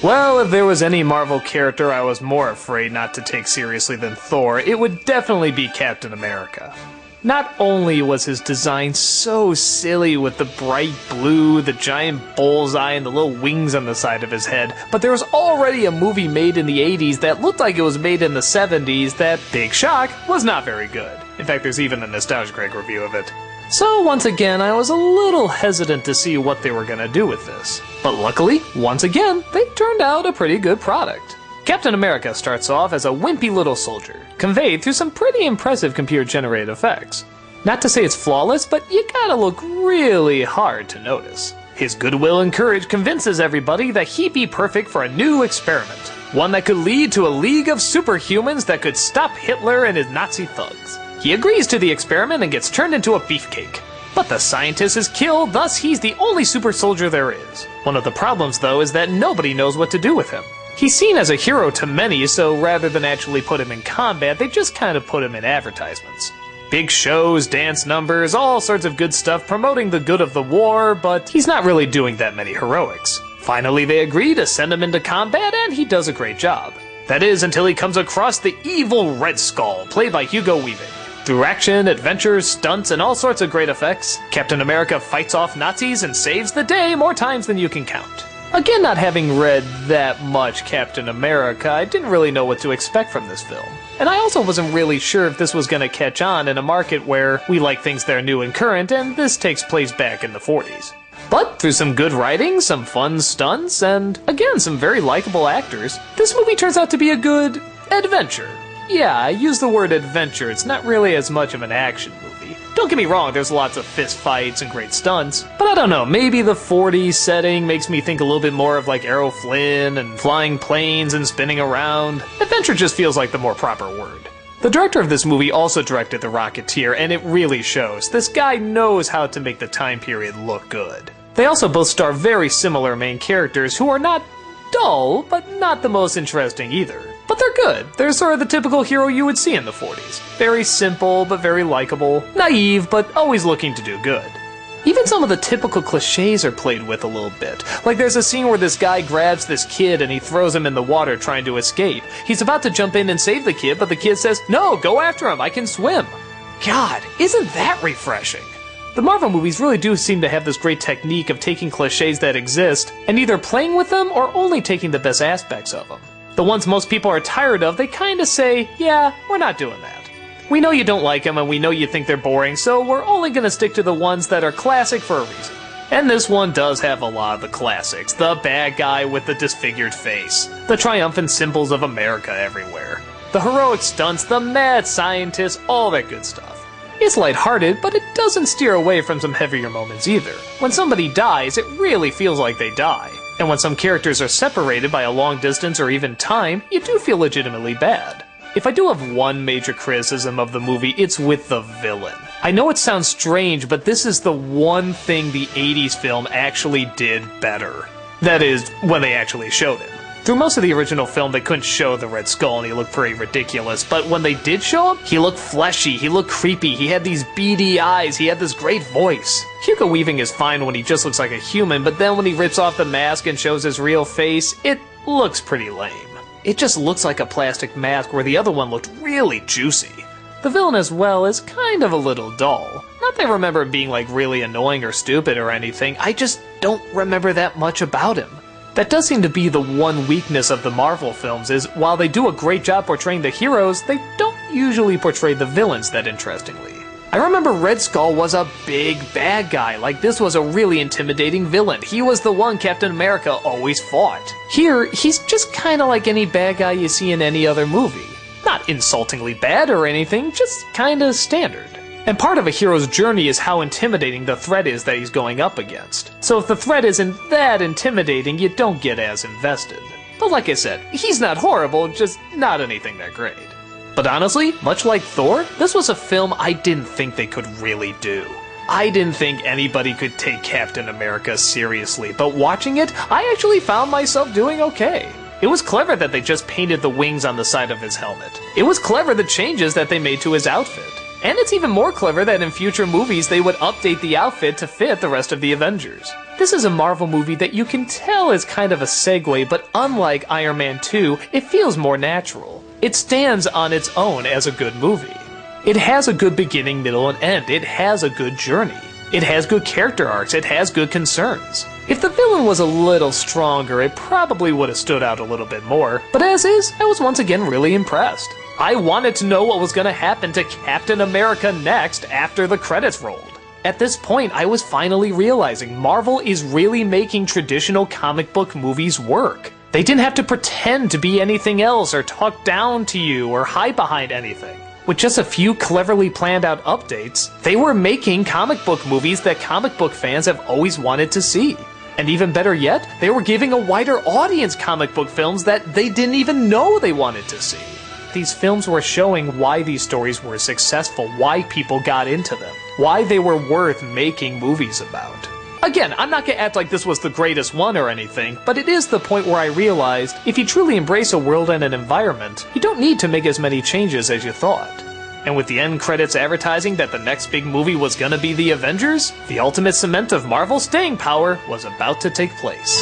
Well, if there was any Marvel character I was more afraid not to take seriously than Thor, it would definitely be Captain America. Not only was his design so silly with the bright blue, the giant bullseye, and the little wings on the side of his head, but there was already a movie made in the 80s that looked like it was made in the 70s that, big shock, was not very good. In fact, there's even a Nostalgia Craig review of it. So once again, I was a little hesitant to see what they were going to do with this. But luckily, once again, they turned out a pretty good product. Captain America starts off as a wimpy little soldier, conveyed through some pretty impressive computer-generated effects. Not to say it's flawless, but you gotta look really hard to notice. His goodwill and courage convinces everybody that he'd be perfect for a new experiment. One that could lead to a league of superhumans that could stop Hitler and his Nazi thugs. He agrees to the experiment and gets turned into a beefcake. But the scientist is killed, thus he's the only super soldier there is. One of the problems, though, is that nobody knows what to do with him. He's seen as a hero to many, so rather than actually put him in combat, they just kind of put him in advertisements. Big shows, dance numbers, all sorts of good stuff promoting the good of the war, but he's not really doing that many heroics. Finally, they agree to send him into combat, and he does a great job. That is, until he comes across the evil Red Skull, played by Hugo Weaving. Through action, adventures, stunts, and all sorts of great effects, Captain America fights off Nazis and saves the day more times than you can count. Again, not having read that much Captain America, I didn't really know what to expect from this film. And I also wasn't really sure if this was going to catch on in a market where we like things that are new and current, and this takes place back in the 40s. But through some good writing, some fun stunts, and again, some very likable actors, this movie turns out to be a good adventure. Yeah, I use the word adventure, it's not really as much of an action movie. Don't get me wrong, there's lots of fist fights and great stunts, but I don't know, maybe the 40s setting makes me think a little bit more of like Errol Flynn and flying planes and spinning around. Adventure just feels like the more proper word. The director of this movie also directed The Rocketeer, and it really shows. This guy knows how to make the time period look good. They also both star very similar main characters who are not dull, but not the most interesting either. But they're good. They're sort of the typical hero you would see in the 40s. Very simple, but very likable. Naive, but always looking to do good. Even some of the typical cliches are played with a little bit. Like there's a scene where this guy grabs this kid and he throws him in the water trying to escape. He's about to jump in and save the kid, but the kid says, "No, go after him, I can swim." God, isn't that refreshing? The Marvel movies really do seem to have this great technique of taking cliches that exist and either playing with them or only taking the best aspects of them. The ones most people are tired of, they kinda say, yeah, we're not doing that. We know you don't like them and we know you think they're boring, so we're only gonna stick to the ones that are classic for a reason. And this one does have a lot of the classics. The bad guy with the disfigured face, the triumphant symbols of America everywhere, the heroic stunts, the mad scientists, all that good stuff. It's lighthearted, but it doesn't steer away from some heavier moments either. When somebody dies, it really feels like they die. And when some characters are separated by a long distance or even time, you do feel legitimately bad. If I do have one major criticism of the movie, it's with the villain. I know it sounds strange, but this is the one thing the 80s film actually did better. That is, when they actually showed him. Through most of the original film, they couldn't show the Red Skull and he looked pretty ridiculous, but when they did show him, he looked fleshy, he looked creepy, he had these beady eyes, he had this great voice. Hugo Weaving is fine when he just looks like a human, but then when he rips off the mask and shows his real face, it looks pretty lame. It just looks like a plastic mask where the other one looked really juicy. The villain as well is kind of a little dull. Not that I remember him being like really annoying or stupid or anything, I just don't remember that much about him. That does seem to be the one weakness of the Marvel films is, while they do a great job portraying the heroes, they don't usually portray the villains that interestingly. I remember Red Skull was a big bad guy, like this was a really intimidating villain. He was the one Captain America always fought. Here, he's just kinda like any bad guy you see in any other movie. Not insultingly bad or anything, just kinda standard. And part of a hero's journey is how intimidating the threat is that he's going up against. So if the threat isn't that intimidating, you don't get as invested. But like I said, he's not horrible, just not anything that great. But honestly, much like Thor, this was a film I didn't think they could really do. I didn't think anybody could take Captain America seriously, but watching it, I actually found myself doing okay. It was clever that they just painted the wings on the side of his helmet. It was clever the changes that they made to his outfit. And it's even more clever that in future movies they would update the outfit to fit the rest of the Avengers. This is a Marvel movie that you can tell is kind of a segue, but unlike Iron Man 2, it feels more natural. It stands on its own as a good movie. It has a good beginning, middle, and end. It has a good journey. It has good character arcs. It has good concerns. If the villain was a little stronger, it probably would have stood out a little bit more, but as is, I was once again really impressed. I wanted to know what was going to happen to Captain America next after the credits rolled. At this point, I was finally realizing Marvel is really making traditional comic book movies work. They didn't have to pretend to be anything else or talk down to you or hide behind anything. With just a few cleverly planned out updates, they were making comic book movies that comic book fans have always wanted to see. And even better yet, they were giving a wider audience comic book films that they didn't even know they wanted to see. These films were showing why these stories were successful, why people got into them, why they were worth making movies about. Again, I'm not gonna act like this was the greatest one or anything, but it is the point where I realized if you truly embrace a world and an environment, you don't need to make as many changes as you thought. And with the end credits advertising that the next big movie was gonna be the Avengers, the ultimate cement of Marvel's staying power was about to take place.